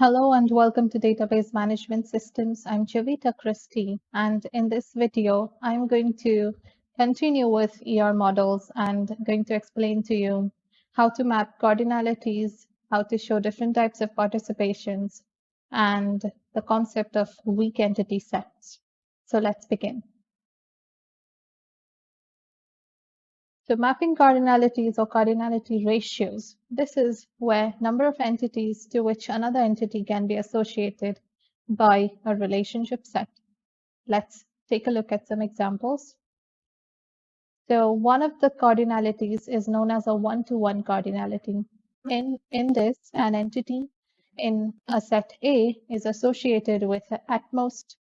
Hello and welcome to Database Management Systems. I'm Chavita Christie, and in this video, I'm going to continue with ER models and going to explain to you how to map cardinalities, how to show different types of participations, and the concept of weak entity sets. So let's begin. So mapping cardinalities or cardinality ratios, this is where number of entities to which another entity can be associated by a relationship set. Let's take a look at some examples. So one of the cardinalities is known as a one-to-one cardinality. In this, an entity in a set A is associated with at most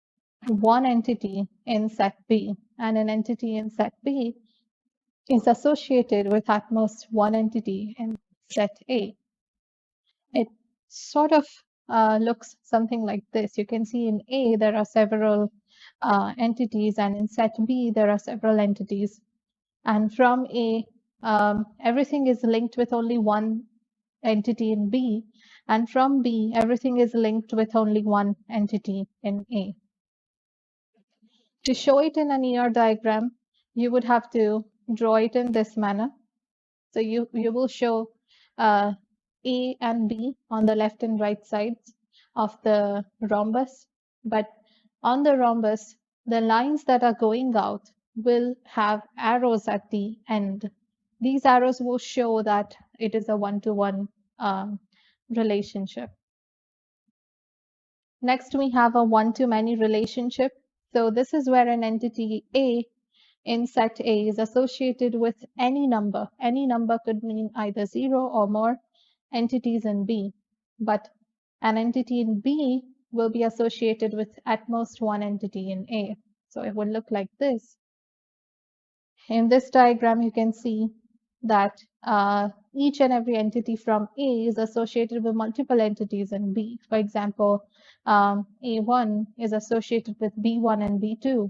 one entity in set B, and an entity in set B is associated with at most one entity in set A. It sort of looks something like this. You can see in A there are several entities, and in set B there are several entities. And from A, everything is linked with only one entity in B, and from B, everything is linked with only one entity in A. To show it in an ER diagram, you would have to draw it in this manner. So you will show A and B on the left and right sides of the rhombus, but on the rhombus, the lines that are going out will have arrows at the end. These arrows will show that it is a one-to-one relationship. Next, we have a one-to-many relationship. So this is where an entity A in set A is associated with any number. Any number could mean either 0 or more entities in B, but an entity in B will be associated with at most one entity in A. So it would look like this. In this diagram, you can see that each and every entity from A is associated with multiple entities in B. For example, A1 is associated with B1 and B2,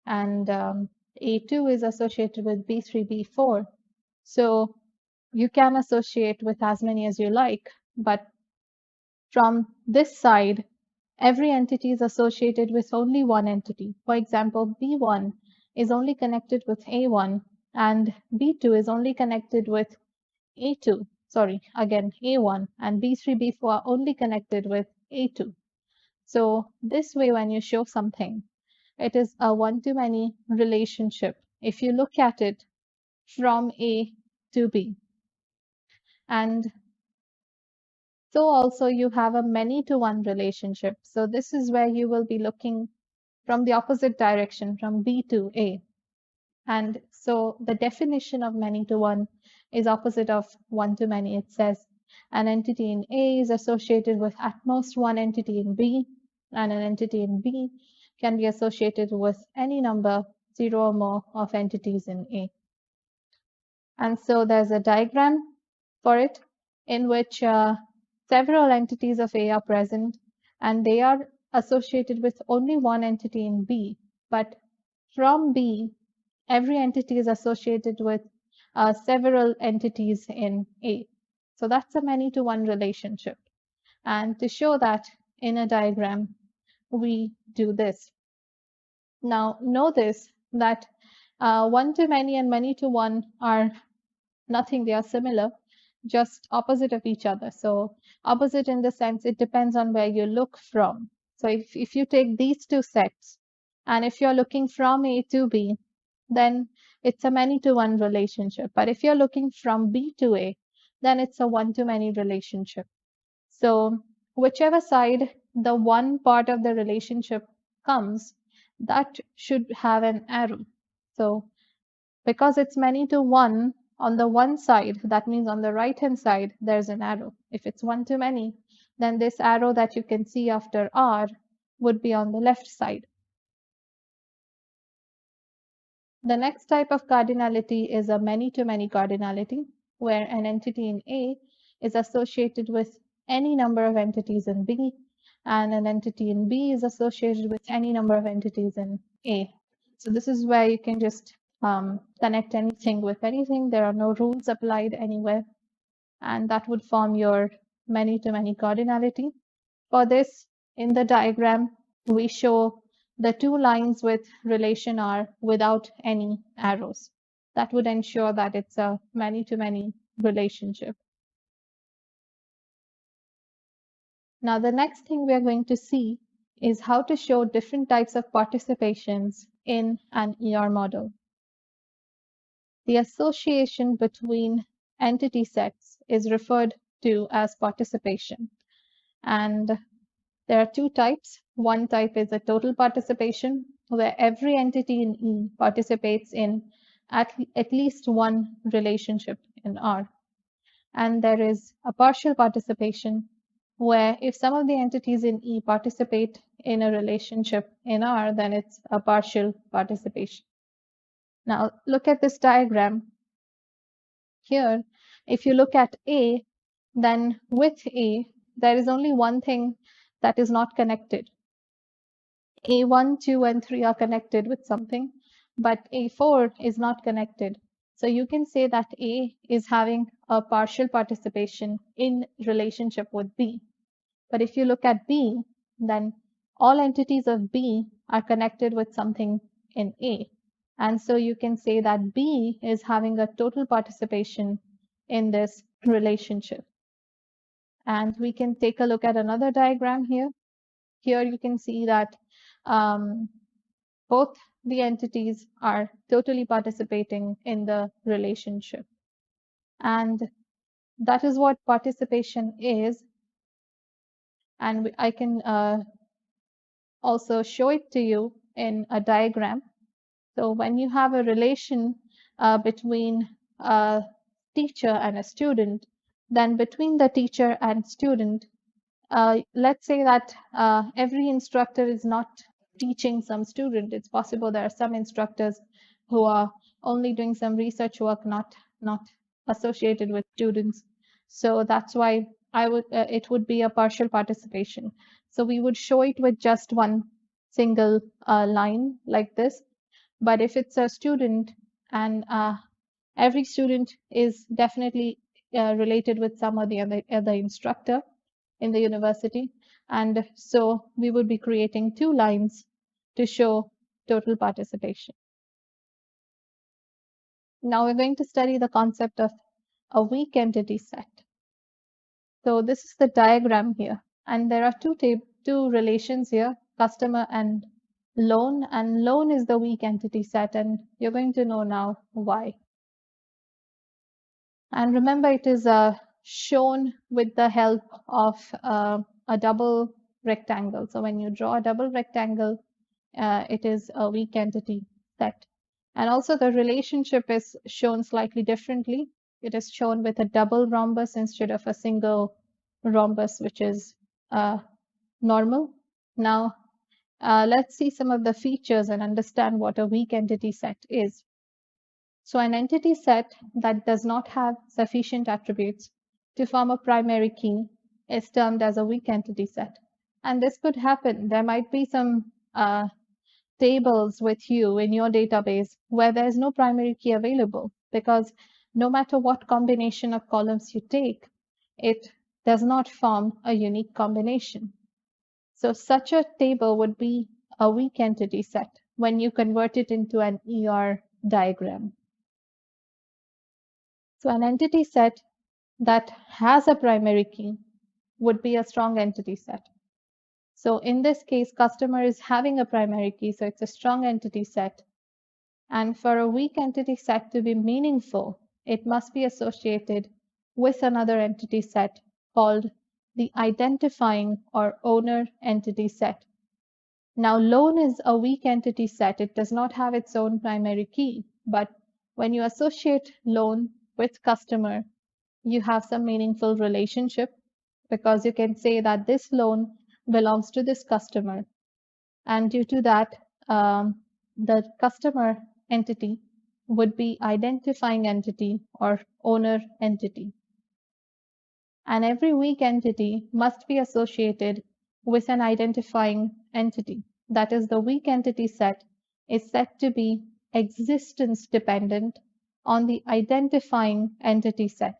and A2 is associated with B3, B4. So you can associate with as many as you like, but from this side, every entity is associated with only one entity. For example, B1 is only connected with A1, and B2 is only connected with A2. Sorry, again, A1, and B3, B4 are only connected with A2. So this way, when you show something, it is a one-to-many relationship if you look at it from A to B. And so also you have a many-to-one relationship. So this is where you will be looking from the opposite direction, from B to A. And so the definition of many-to-one is opposite of one-to-many. It says an entity in A is associated with at most one entity in B, and an entity in B can be associated with any number, 0 or more, of entities in A. And so there's a diagram for it in which several entities of A are present, and they are associated with only one entity in B. But from B, every entity is associated with several entities in A. So that's a many-to-one relationship. And to show that in a diagram, we do this. Now, notice that one-to-many and many-to-one are nothing. They are similar, just opposite of each other. So opposite in the sense it depends on where you look from. So if you take these two sets, and if you're looking from A to B, then it's a many-to-one relationship. But if you're looking from B to A, then it's a one-to-many relationship. So whichever side the one part of the relationship comes, that should have an arrow. So because it's many-to-one, on the one side, that means on the right-hand side, there's an arrow. If it's one-to-many, then this arrow that you can see after R would be on the left side. The next type of cardinality is a many-to-many cardinality, where an entity in A is associated with any number of entities in B, and an entity in B is associated with any number of entities in A. So this is where you can just connect anything with anything. There are no rules applied anywhere, and that would form your many-to-many cardinality. For this, in the diagram, we show the two lines with relation R without any arrows. That would ensure that it's a many-to-many relationship. Now, the next thing we are going to see is how to show different types of participations in an ER model. The association between entity sets is referred to as participation. And there are two types. One type is a total participation, where every entity in E participates in at least one relationship in R. And there is a partial participation, where if some of the entities in E participate in a relationship in R, then it's a partial participation. Now, look at this diagram. Here, if you look at A, then with A, there is only one thing that is not connected. A1, 2, and 3 are connected with something, but A4 is not connected. So you can say that A is having a partial participation in relationship with B. But if you look at B, then all entities of B are connected with something in A. And so you can say that B is having a total participation in this relationship. And we can take a look at another diagram here. Here you can see that both the entities are totally participating in the relationship. And that is what participation is. And I can also show it to you in a diagram. So when you have a relation between a teacher and a student, then between the teacher and student, let's say that every instructor is not teaching some student. It's possible there are some instructors who are only doing some research work, not associated with students. So that's why it would be a partial participation. So we would show it with just one single line like this. But if it's a student and every student is definitely related with some or the other instructor in the university. And so we would be creating two lines to show total participation. Now we're going to study the concept of a weak entity set. So this is the diagram here. And there are two relations here, customer and loan. And loan is the weak entity set. And you're going to know now why. And remember, it is shown with the help of a double rectangle. So when you draw a double rectangle, it is a weak entity set. And also the relationship is shown slightly differently. It is shown with a double rhombus instead of a single rhombus, which is normal. Now, let's see some of the features and understand what a weak entity set is. So an entity set that does not have sufficient attributes to form a primary key is termed as a weak entity set. And this could happen. There might be some tables with you in your database where there is no primary key available, because no matter what combination of columns you take, it does not form a unique combination. So such a table would be a weak entity set when you convert it into an ER diagram. So an entity set that has a primary key would be a strong entity set. So in this case, customer is having a primary key, so it's a strong entity set. And for a weak entity set to be meaningful, it must be associated with another entity set called the identifying or owner entity set. Now, loan is a weak entity set. It does not have its own primary key, but when you associate loan with customer, you have some meaningful relationship, because you can say that this loan belongs to this customer. And due to that, the customer entity would be identifying entity or owner entity. And every weak entity must be associated with an identifying entity. That is, the weak entity set is said to be existence dependent on the identifying entity set.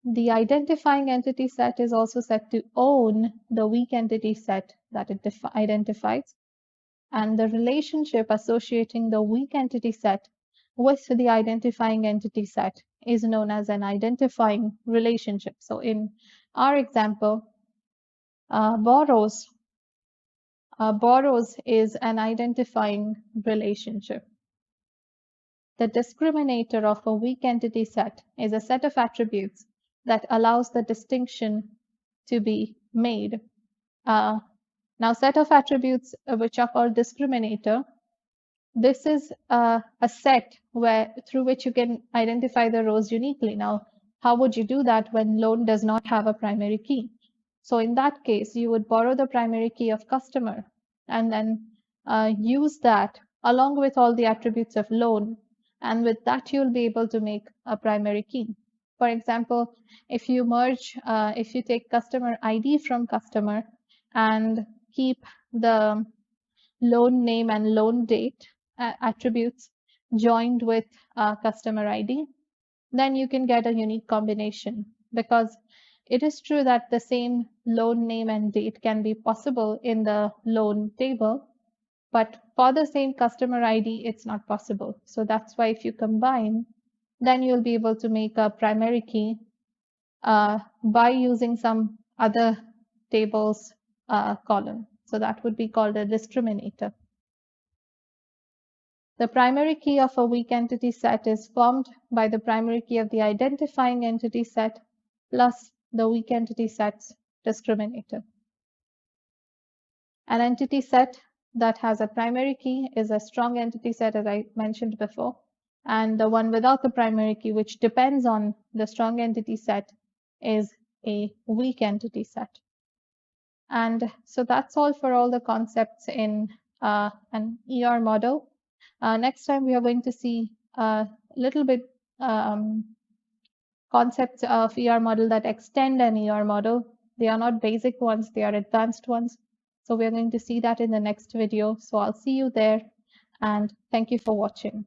The identifying entity set is also said to own the weak entity set that it identifies, and the relationship associating the weak entity set with the identifying entity set is known as an identifying relationship. So in our example, borrows is an identifying relationship. The discriminator of a weak entity set is a set of attributes that allows the distinction to be made. Now, set of attributes which are called discriminator, this is a set through which you can identify the rows uniquely. Now, how would you do that when loan does not have a primary key? So in that case, you would borrow the primary key of customer and then use that along with all the attributes of loan. And with that, you'll be able to make a primary key. For example, if you take customer ID from customer and keep the loan name and loan date attributes joined with customer ID, then you can get a unique combination, because it is true that the same loan name and date can be possible in the loan table, but for the same customer ID, it's not possible. So that's why if you combine, then you'll be able to make a primary key by using some other table's column. So that would be called a discriminator. The primary key of a weak entity set is formed by the primary key of the identifying entity set plus the weak entity set's discriminator. An entity set that has a primary key is a strong entity set, as I mentioned before, and the one without the primary key, which depends on the strong entity set, is a weak entity set. And so that's all for all the concepts in an ER model. Next time we are going to see a little bit concepts of ER model that extend an ER model. They are not basic ones, they are advanced ones. So we're going to see that in the next video. So I'll see you there, and thank you for watching.